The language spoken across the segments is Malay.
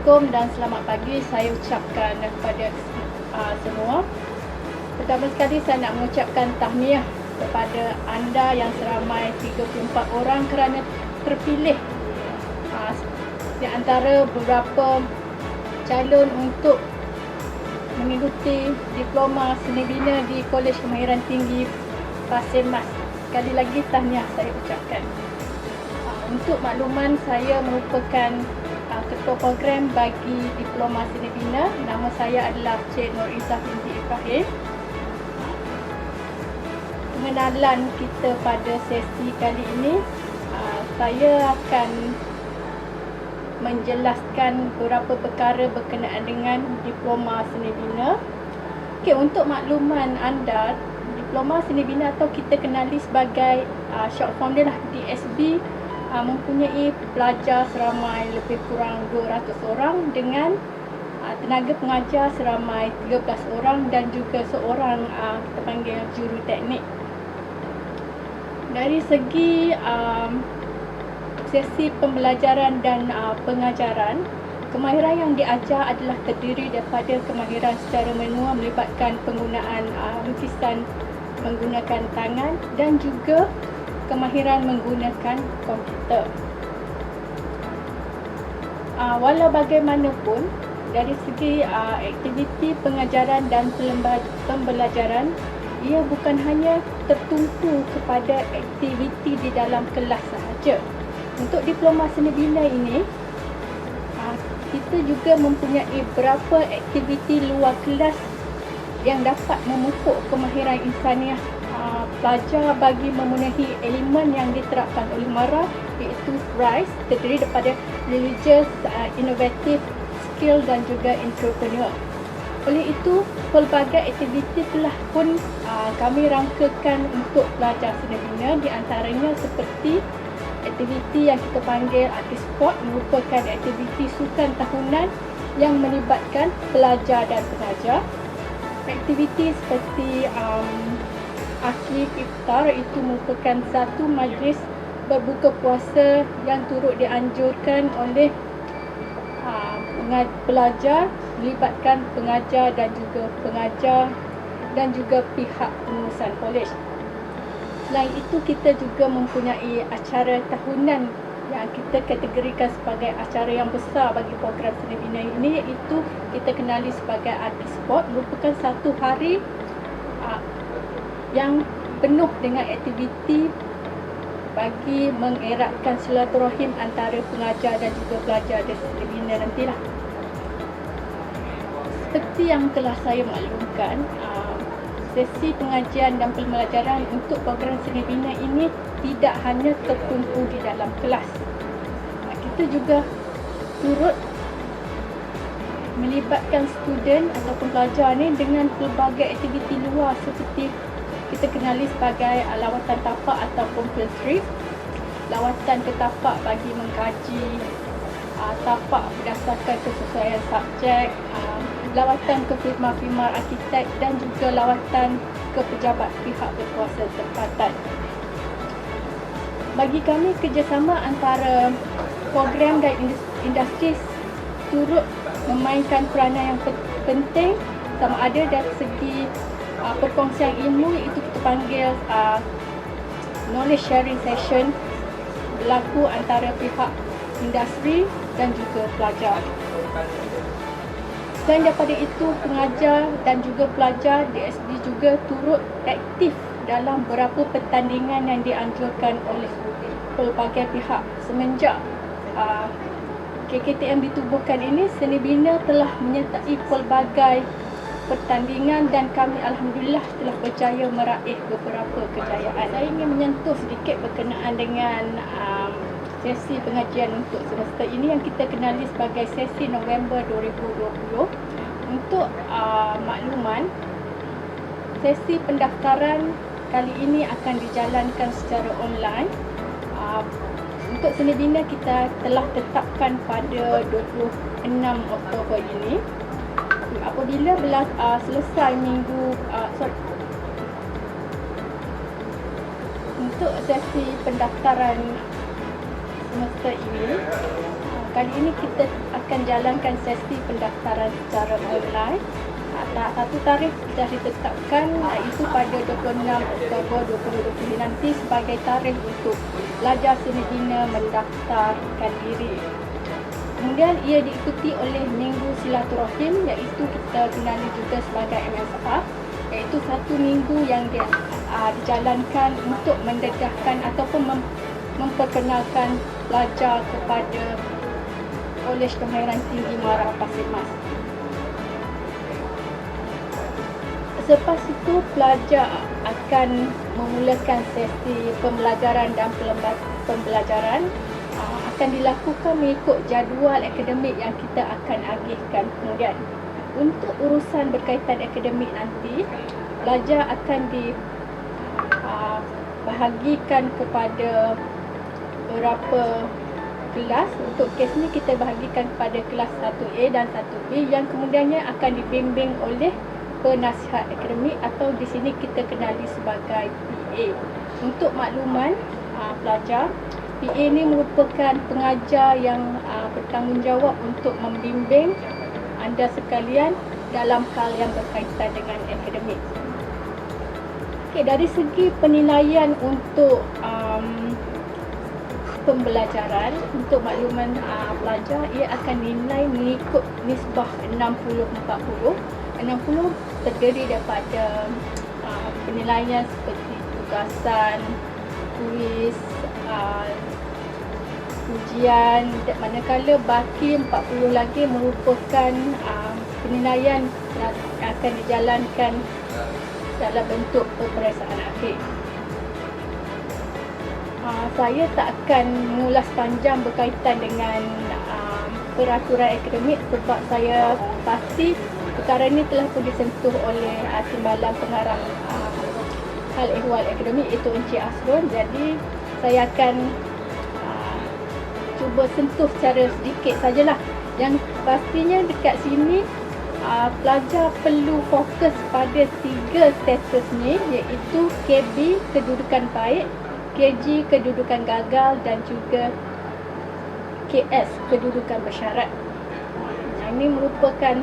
Assalamualaikum dan selamat pagi saya ucapkan kepada semua. Pertama sekali saya nak mengucapkan tahniah kepada anda yang seramai 34 orang kerana terpilih di antara beberapa calon untuk mengikuti diploma seni bina di Kolej Kemahiran Tinggi Pasir Mas. Sekali lagi tahniah saya ucapkan. Untuk makluman, saya merupakan ketua program bagi diploma seni bina. Nama saya adalah Cik Nur Izzah binti Ibrahim. Pengenalan kita pada sesi kali ini, saya akan menjelaskan beberapa perkara berkenaan dengan diploma seni bina. Okey, untuk makluman anda, diploma seni bina atau kita kenali sebagai short form dia lah DSB, mempunyai pelajar seramai lebih kurang 200 orang dengan tenaga pengajar seramai 13 orang dan juga seorang kita panggil juru teknik. Dari segi sesi pembelajaran dan pengajaran, kemahiran yang diajar adalah terdiri daripada kemahiran secara menua melibatkan penggunaan lukisan menggunakan tangan dan juga kemahiran menggunakan komputer. Walau bagaimanapun, dari segi aktiviti pengajaran dan pembelajaran, ia bukan hanya tertumpu kepada aktiviti di dalam kelas sahaja. Untuk diploma seni bina ini, kita juga mempunyai beberapa aktiviti luar kelas yang dapat memupuk kemahiran insaniah pelajar bagi memenuhi elemen yang diterapkan oleh MARA, iaitu RISE, terdiri daripada religious, innovative, skill dan juga entrepreneur. Oleh itu, pelbagai aktiviti telah pun kami rangkakan untuk pelajar seni bina, di antaranya seperti aktiviti yang kita panggil Artis Sport, merupakan aktiviti sukan tahunan yang melibatkan pelajar dan pengajar. Aktiviti seperti Akhir Iftar, itu merupakan satu majlis berbuka puasa yang turut dianjurkan oleh pelajar, melibatkan pengajar dan juga pengajar dan juga pihak pengurusan kolej. Selain itu, kita juga mempunyai acara tahunan yang kita kategorikan sebagai acara yang besar bagi program seni bina ini, iaitu kita kenali sebagai Artis Sport, merupakan satu hari yang penuh dengan aktiviti bagi mengeratkan silaturahim antara pengajar dan juga pelajar di seni bina nantilah. Seperti yang telah saya maklumkan, sesi pengajian dan pembelajaran untuk program seni bina ini tidak hanya tertumpu di dalam kelas. Kita juga turut melibatkan student ataupun pelajar ni dengan pelbagai aktiviti luar, seperti kita kenali sebagai lawatan tapak ataupun field trip, lawatan ke tapak bagi mengkaji tapak berdasarkan kesesuaian subjek, lawatan ke firma-firma arkitek dan juga lawatan ke pejabat pihak berkuasa tempatan. Bagi kami, kerjasama antara program dan industri turut memainkan peranan yang penting, sama ada dari segi perkongsian ilmu, itu kita panggil knowledge sharing session berlaku antara pihak industri dan juga pelajar. Selain daripada itu, pengajar dan juga pelajar DSB juga turut aktif dalam beberapa pertandingan yang dianjurkan oleh pelbagai pihak. Semenjak KKTM ditubuhkan ini, seni bina telah menyertai pelbagai pertandingan dan kami alhamdulillah telah berjaya meraih beberapa kejayaan. Saya ingin menyentuh sedikit berkenaan dengan sesi pengajian untuk semester ini yang kita kenali sebagai sesi November 2020. Untuk makluman, sesi pendaftaran kali ini akan dijalankan secara online. Untuk seni bina kita telah tetapkan pada 26 Oktober ini. Apabila selesai untuk sesi pendaftaran semester ini, Kali ini kita akan jalankan sesi pendaftaran secara online. Satu tarikh dah ditetapkan, iaitu pada 26 Oktober 2020 nanti sebagai tarikh untuk pelajar seni bina mendaftarkan diri. Kemudian ia diikuti oleh Minggu Silaturahim, iaitu kita kenali juga sebagai MSR, iaitu satu minggu yang dijalankan untuk mendedahkan ataupun memperkenalkan pelajar kepada Kolej Kemahiran Tinggi Muara Pasir Mas. Selepas itu, pelajar akan memulakan sesi pembelajaran dan pembelajaran akan dilakukan mengikut jadual akademik yang kita akan agihkan kemudian. Untuk urusan berkaitan akademik nanti, pelajar akan dibahagikan kepada beberapa kelas. Untuk kes ni kita bahagikan kepada kelas 1A dan 1B yang kemudiannya akan dibimbing oleh penasihat akademik atau di sini kita kenali sebagai PA. Untuk makluman pelajar, PA ni merupakan pengajar yang bertanggungjawab untuk membimbing anda sekalian dalam hal yang berkaitan dengan akademik. Okey, dari segi penilaian untuk pembelajaran, untuk makluman pelajar, ia akan dinilai mengikut nisbah 60-40. 60 terdiri daripada penilaian seperti tugasan, kuis, ujian, manakala baki 40 lagi merupakan penilaian yang akan dijalankan dalam bentuk peperiksaan akhir. Saya tak akan mengulas panjang berkaitan dengan peraturan akademik sebab saya pasti perkara ini telah pun disentuh oleh Timbalan Pengarah Hal Ehwal Akademik iaitu Encik Asrun. Jadi saya akan cuba sentuh secara sedikit sajalah. Yang pastinya dekat sini pelajar perlu fokus pada 3 status ni, iaitu KB kedudukan baik, KG kedudukan gagal dan juga KS kedudukan bersyarat. Ini merupakan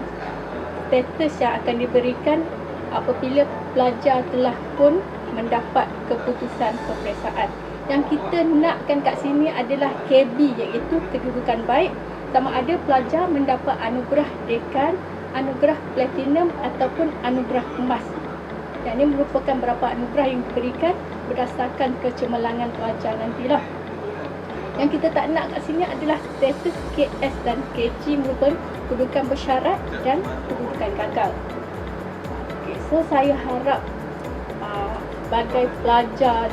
status yang akan diberikan apabila pelajar telah pun mendapat keputusan peperiksaan. Yang kita nakkan kat sini adalah KB, iaitu kedudukan baik, sama ada pelajar mendapat anugerah dekan, anugerah platinum ataupun anugerah emas. Yang ini merupakan beberapa anugerah yang diberikan berdasarkan kecemerlangan pelajar nantilah. Yang kita tak nak kat sini adalah status KS dan KG merupakan kedudukan bersyarat dan kedudukan gagal. Okay, so saya harap sebagai pelajar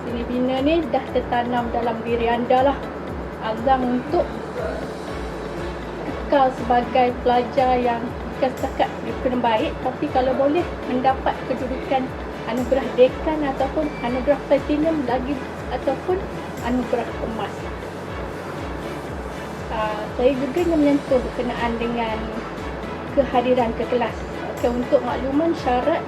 seni bina ni dah tertanam dalam diri anda lah azam untuk kekal sebagai pelajar yang bukan setakat kedudukan baik, tapi kalau boleh mendapat kedudukan anugerah dekan ataupun anugerah platinum lagi ataupun anugerah emas. Saya juga ingin menyentuh berkenaan dengan kehadiran ke kelas. Okay, untuk makluman, syarat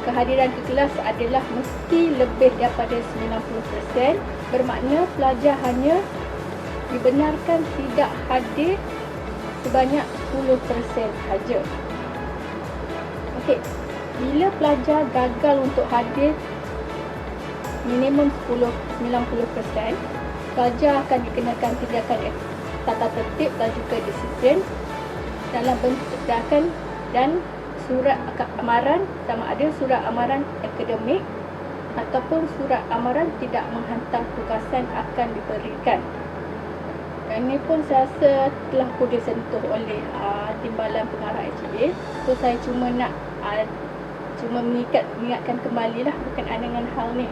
kehadiran ke kelas adalah mesti lebih daripada 90%, bermakna pelajar hanya dibenarkan tidak hadir sebanyak 10% sahaja. Okey, bila pelajar gagal untuk hadir minimum 90%, pelajar akan dikenakan tindakan tata tertib dan juga disiplin dalam bentuk dan surat amaran, sama ada surat amaran akademik ataupun surat amaran tidak menghantar tugasan akan diberikan. Dan ini pun saya rasa telah pun disentuh oleh Timbalan Pengarah HA. So saya cuma nak mengingatkan kembali lah berkenaan dengan hal ni.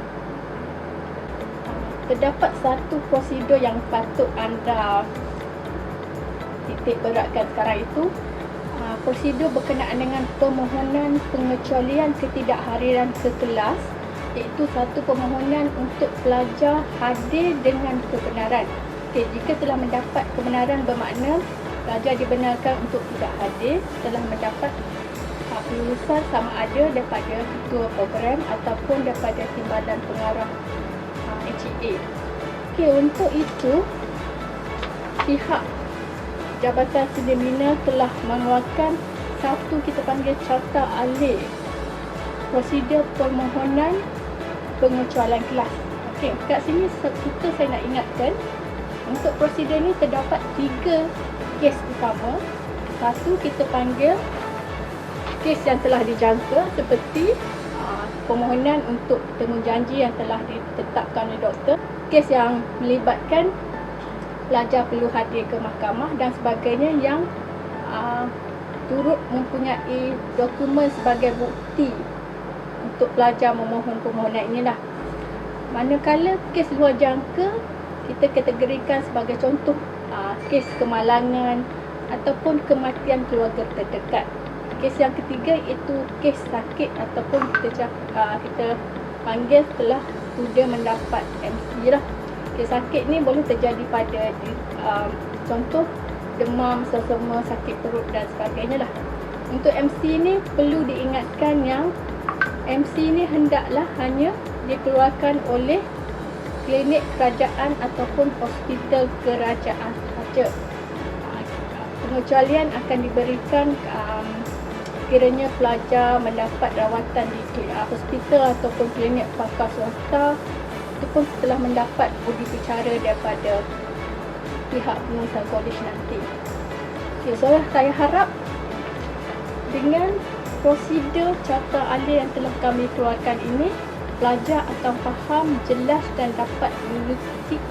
Terdapat satu prosedur yang patut anda titik beratkan sekarang itu. Prosedur berkenaan dengan permohonan pengecualian ketidakhadiran ke kelas, iaitu satu permohonan untuk pelajar hadir dengan kebenaran. Okay, jika telah mendapat kebenaran bermakna pelajar dibenarkan untuk tidak hadir setelah mendapat kelulusan sama ada daripada ketua program ataupun daripada Timbalan Pengarah HA. Okay, untuk itu pihak Jabatan Sdn Bina telah mengeluarkan satu kita panggil carta alih prosedur permohonan pengecualian kelas. Okey, kat sini saya nak ingatkan, untuk prosedur ni terdapat 3 kes utama. Satu, kita panggil kes yang telah dijangka seperti permohonan untuk temu janji yang telah ditetapkan oleh doktor, kes yang melibatkan pelajar perlu hadir ke mahkamah dan sebagainya yang turut mempunyai dokumen sebagai bukti untuk pelajar memohon permohonan inilah. Manakala kes luar jangka kita kategorikan sebagai contoh kes kemalangan ataupun kematian keluarga terdekat. Kes yang ketiga iaitu kes sakit ataupun kita panggil setelah sudah mendapat MC lah. Kes sakit ni boleh terjadi pada contoh demam, sesama, sakit perut dan sebagainya lah. Untuk MC ni perlu diingatkan yang MC ni hendaklah hanya dikeluarkan oleh klinik kerajaan ataupun hospital kerajaan sahaja. Pengecualian akan diberikan kiranya pelajar mendapat rawatan di hospital ataupun klinik pakar swasta, ataupun setelah mendapat uji bicara daripada pihak pengurusan kolej nanti. Okay, so saya harap dengan prosedur carta alih yang telah kami keluarkan ini, pelajar akan faham jelas dan dapat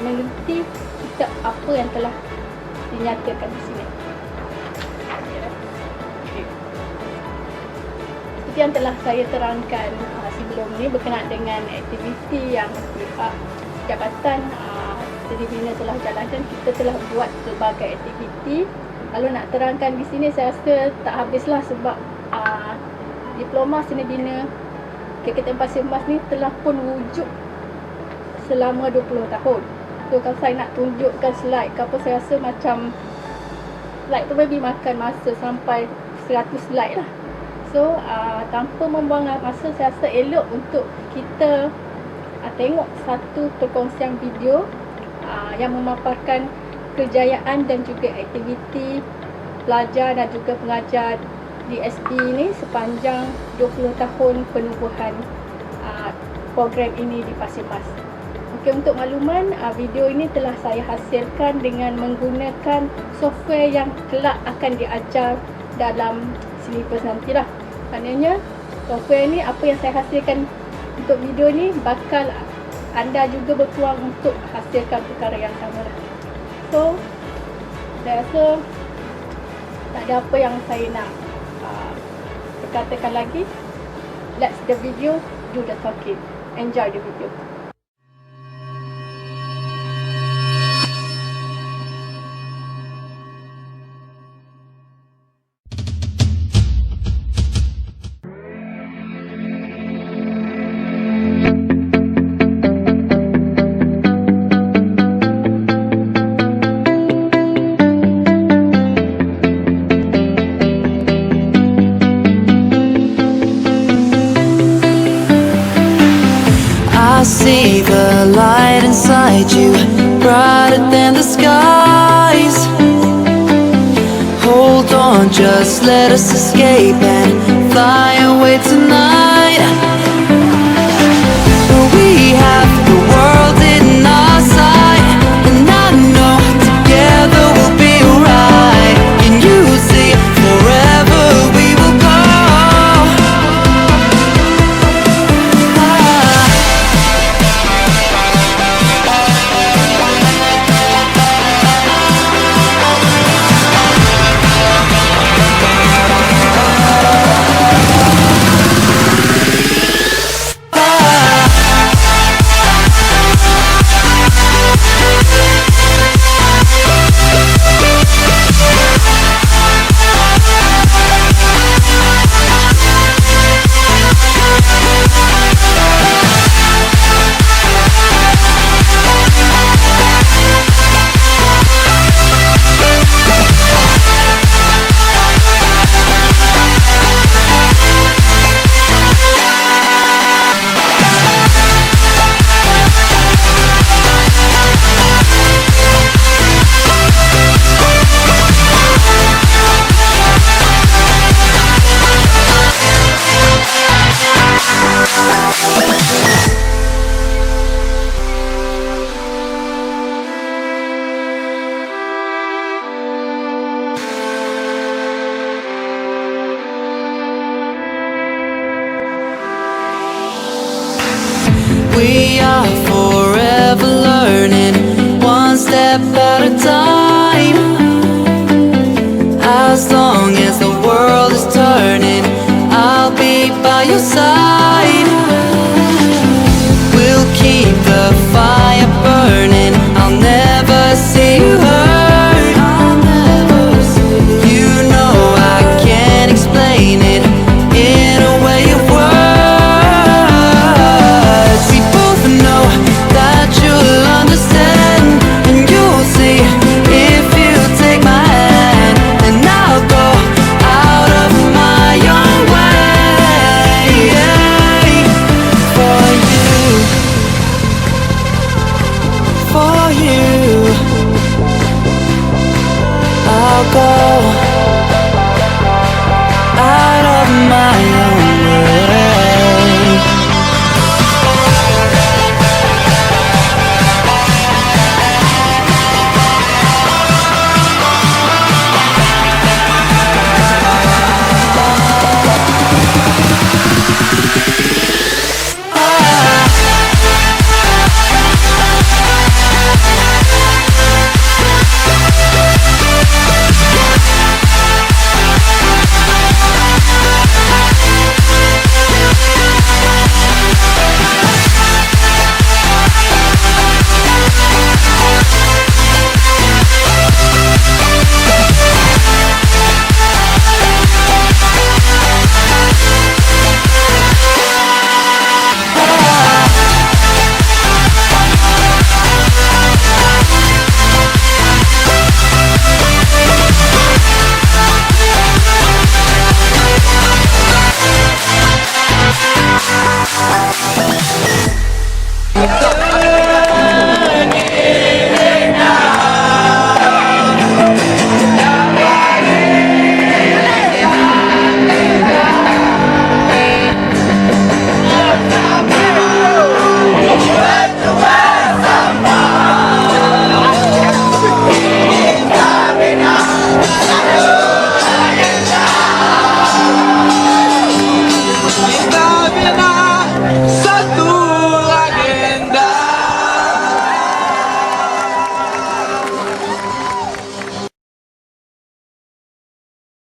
mengerti kita apa yang telah dinyatakan di sini. Seperti yang telah saya terangkan sebelum ni berkenaan dengan aktiviti yang pihak Jabatan Sdn Bina telah jalankan, kita telah buat pelbagai aktiviti. Kalau nak terangkan di sini saya rasa tak habislah sebab diploma Sdn Bina KKTM Pasir Mas ni telah pun wujud selama 20 tahun. So kalau saya nak tunjukkan slide ke apa, saya rasa macam slide tu maybe makan masa sampai 100 slide lah. So tanpa membuang masa, saya rasa elok untuk kita tengok satu perkongsian video yang memaparkan kejayaan dan juga aktiviti pelajar dan juga pengajar di SP ini sepanjang 20 tahun penubuhan program ini di Pasir Mas. Okey, untuk makluman, video ini telah saya hasilkan dengan menggunakan software yang kelak akan diajar dalam silibus nantilah. Maknanya software ni, apa yang saya hasilkan untuk video ni, bakal anda juga berpeluang untuk hasilkan perkara yang sama lah. So saya rasa tak ada apa yang saya nak berkatakan lagi. Let's the video, do the talking. Enjoy the video. I see the light inside you, brighter than the skies. Hold on, just let us escape and fly away tonight. We have the world in our sight, and I know together we'll be alright. Can you see forever we will go? We are forever learning, one step at a time. As long as the world is turning, I'll be by your side.